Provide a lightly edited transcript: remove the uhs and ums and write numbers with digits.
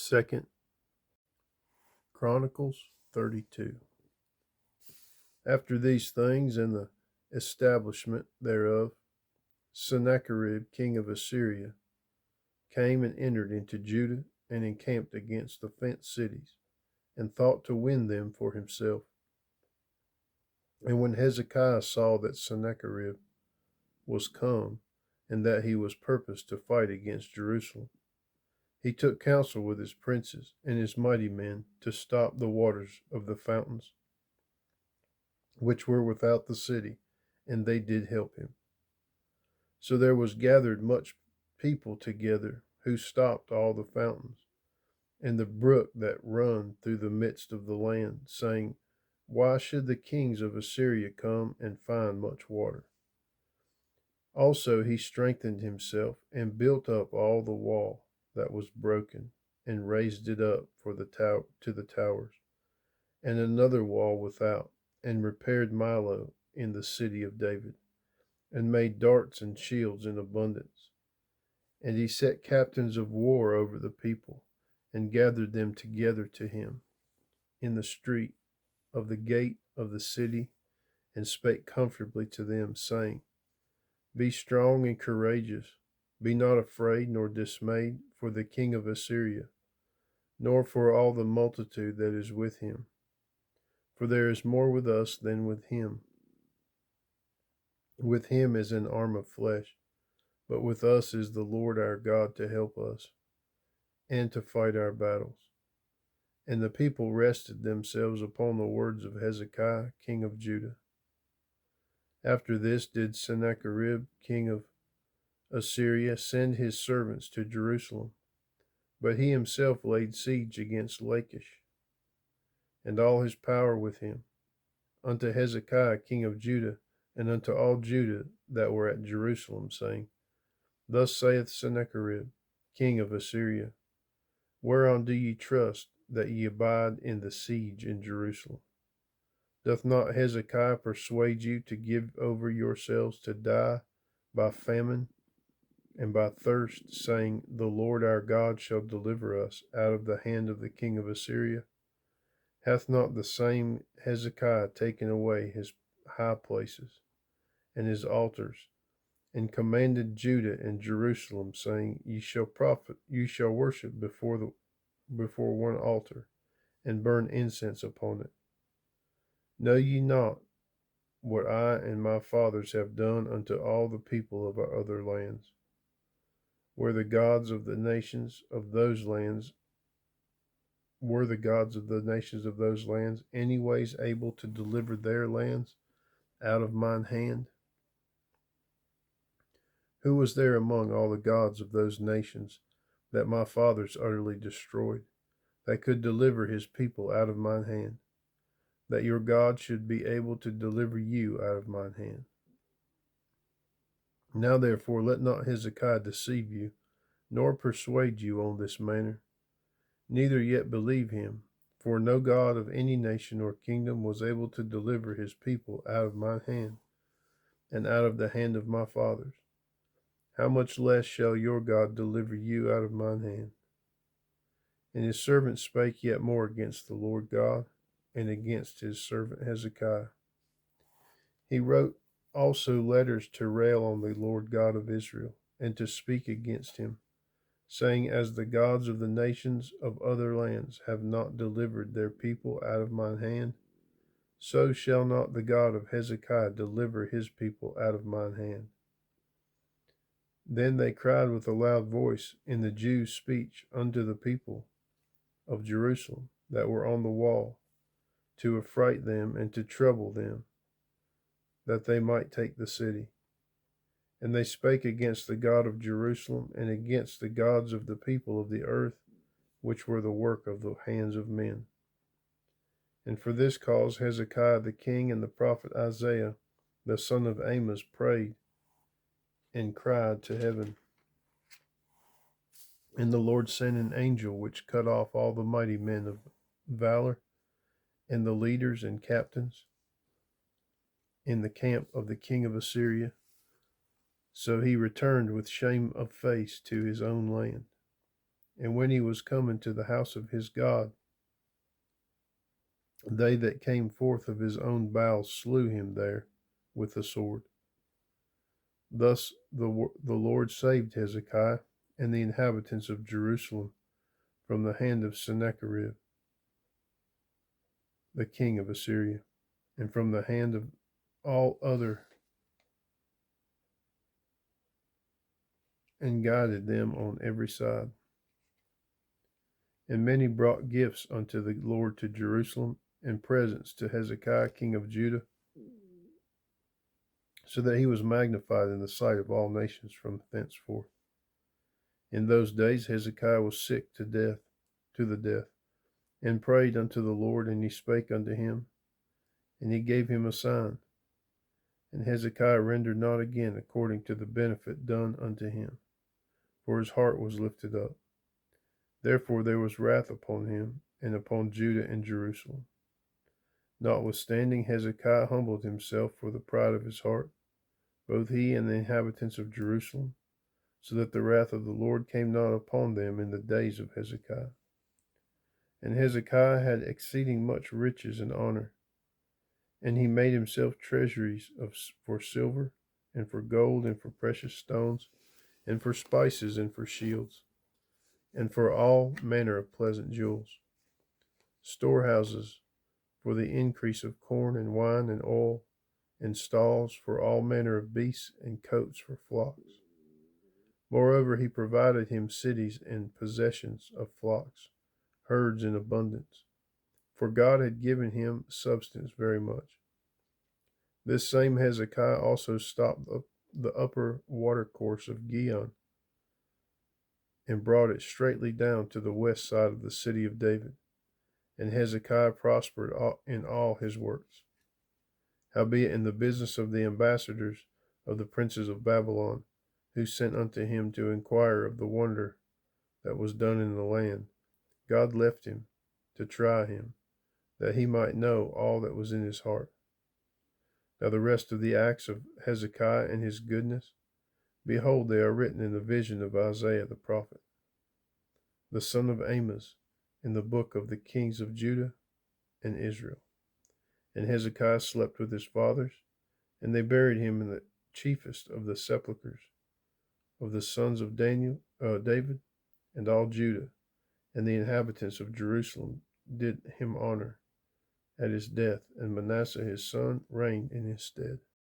2 Chronicles 32. After these things and the establishment thereof, Sennacherib king of Assyria came and entered into Judah and encamped against the fenced cities, and thought to win them for himself. And when Hezekiah saw that Sennacherib was come, and that he was purposed to fight against Jerusalem, he took counsel with his princes and his mighty men to stop the waters of the fountains which were without the city, and they did help him. So there was gathered much people together, who stopped all the fountains, and the brook that run through the midst of the land, saying, Why should the kings of Assyria come and find much water? Also he strengthened himself, and built up all the wall that was broken, and raised it up for to the towers, and another wall without, and repaired Milo in the city of David, and made darts and shields in abundance. And he set captains of war over the people, and gathered them together to him in the street of the gate of the city, and spake comfortably to them, saying, Be strong and courageous, be not afraid nor dismayed for the king of Assyria, nor for all the multitude that is with him. For there is more with us than with him. With him is an arm of flesh, but with us is the Lord our God to help us, and to fight our battles. And the people rested themselves upon the words of Hezekiah, king of Judah. After this did Sennacherib, king of Assyria, send his servants to Jerusalem, but he himself laid siege against Lachish, and all his power with him, unto Hezekiah, king of Judah, and unto all Judah that were at Jerusalem, saying, Thus saith Sennacherib, king of Assyria, Whereon do ye trust, that ye abide in the siege in Jerusalem? Doth not Hezekiah persuade you to give over yourselves to die by famine and by thirst, saying, The Lord our God shall deliver us out of the hand of the king of Assyria? Hath not the same Hezekiah taken away his high places and his altars, and commanded Judah and Jerusalem, saying, Ye shall worship before one altar, and burn incense upon it? Know ye not what I and my fathers have done unto all the people of our other lands, where the gods of the nations of those lands anyways able to deliver their lands out of mine hand? Who was there among all the gods of those nations that my fathers utterly destroyed, that could deliver his people out of mine hand, that your God should be able to deliver you out of mine hand? Now therefore let not Hezekiah deceive you, nor persuade you on this manner, neither yet believe him, for no God of any nation or kingdom was able to deliver his people out of mine hand, and out of the hand of my fathers. How much less shall your God deliver you out of mine hand? And his servant spake yet more against the Lord God, and against his servant Hezekiah. He wrote also letters to rail on the Lord God of Israel, and to speak against him, saying, As the gods of the nations of other lands have not delivered their people out of mine hand, so shall not the God of Hezekiah deliver his people out of mine hand. Then they cried with a loud voice in the Jews' speech unto the people of Jerusalem that were on the wall, to affright them and to trouble them, that they might take the city. And they spake against the God of Jerusalem, and against the gods of the people of the earth, which were the work of the hands of men. And for this cause Hezekiah the king and the prophet Isaiah the son of Amos prayed and cried to heaven. And the Lord sent an angel which cut off all the mighty men of valor, and the leaders and captains in the camp of the king of Assyria. So he returned with shame of face to his own land. And when he was come into the house of his God, they that came forth of his own bowels slew him there with the sword. Thus the Lord saved Hezekiah and the inhabitants of Jerusalem from the hand of Sennacherib, the king of Assyria, and from the hand of all other, and guided them on every side. And many brought gifts unto the Lord to Jerusalem, and presents to Hezekiah king of Judah, so that he was magnified in the sight of all nations from thenceforth. In those days Hezekiah was sick to the death, and prayed unto the Lord, and he spake unto him, and he gave him a sign. And Hezekiah rendered not again according to the benefit done unto him, for his heart was lifted up. Therefore there was wrath upon him, and upon Judah and Jerusalem. Notwithstanding Hezekiah humbled himself for the pride of his heart, both he and the inhabitants of Jerusalem, so that the wrath of the Lord came not upon them in the days of Hezekiah. And Hezekiah had exceeding much riches and honor, and he made himself treasuries for silver, and for gold, and for precious stones, and for spices, and for shields, and for all manner of pleasant jewels, storehouses for the increase of corn and wine and oil, and stalls for all manner of beasts, and coats for flocks. Moreover, he provided him cities and possessions of flocks, herds in abundance, for God had given him substance very much. This same Hezekiah also stopped the upper watercourse of Gihon, and brought it straightly down to the west side of the city of David. And Hezekiah prospered in all his works. Howbeit in the business of the ambassadors of the princes of Babylon, who sent unto him to inquire of the wonder that was done in the land, God left him to try him, that he might know all that was in his heart. Now the rest of the acts of Hezekiah and his goodness, behold, they are written in the vision of Isaiah the prophet, the son of Amos, in the book of the kings of Judah and Israel. And Hezekiah slept with his fathers, and they buried him in the chiefest of the sepulchres of the sons of David, and all Judah, and the inhabitants of Jerusalem did him honor at his death, and Manasseh his son reigned in his stead.